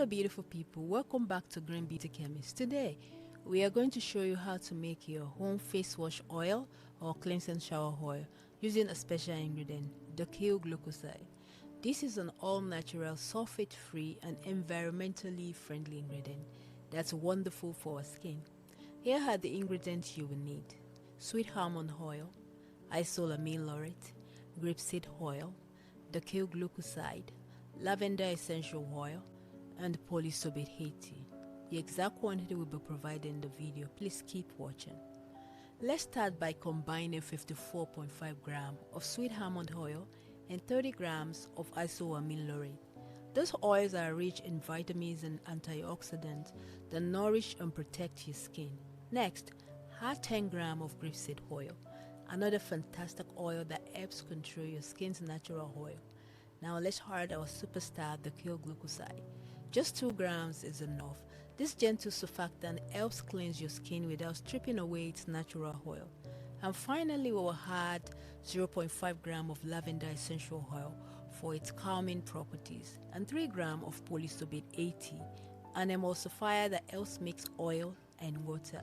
Beautiful people, welcome back to Green Beauty Chemist. Today we are going to show you how to make your home face wash oil or cleansing shower oil using a special ingredient, Decyl Glucoside. This is an all-natural, sulfate-free and environmentally friendly ingredient that's wonderful for our skin. Here are the ingredients you will need: sweet almond oil, isolamine laureth, grapeseed oil, Decyl Glucoside, lavender essential oil, and polysorbate 80. The exact quantity will be provided in the video. Please keep watching. Let's start by combining 54.5 grams of sweet almond oil and 30 grams of isolamine laureth. Those oils are rich in vitamins and antioxidants that nourish and protect your skin. Next, add 10 grams of grapeseed oil, another fantastic oil that helps control your skin's natural oil. Now let's add our superstar, the Decyl Glucoside. Just 2 grams is enough. This gentle surfactant helps cleanse your skin without stripping away its natural oil. And finally, we will add 0.5 grams of lavender essential oil for its calming properties, and 3 grams of polysorbate 80, an emulsifier that helps mix oil and water.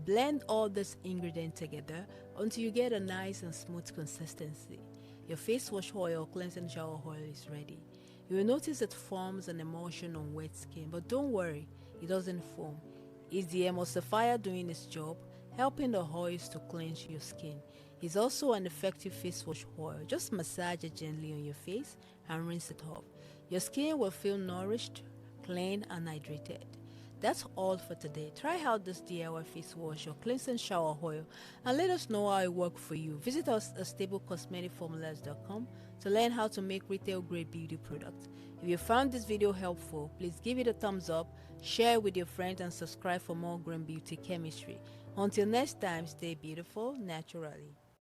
Blend all this ingredient together until you get a nice and smooth consistency. Your face wash oil, cleansing shower oil is ready. You will notice it forms an emulsion on wet skin, but don't worry, it doesn't foam. It's the emulsifier doing its job, helping the oils to cleanse your skin. It's also an effective face wash oil. Just massage it gently on your face and rinse it off. Your skin will feel nourished, clean, and hydrated. That's all for today. Try out this DIY face wash or cleansing shower oil and let us know how it worked for you. Visit us at stablecosmeticformulas.com to learn how to make retail grade beauty products. If you found this video helpful, please give it a thumbs up, share it with your friends, and subscribe for more Green Beauty Chemistry. Until next time, stay beautiful naturally.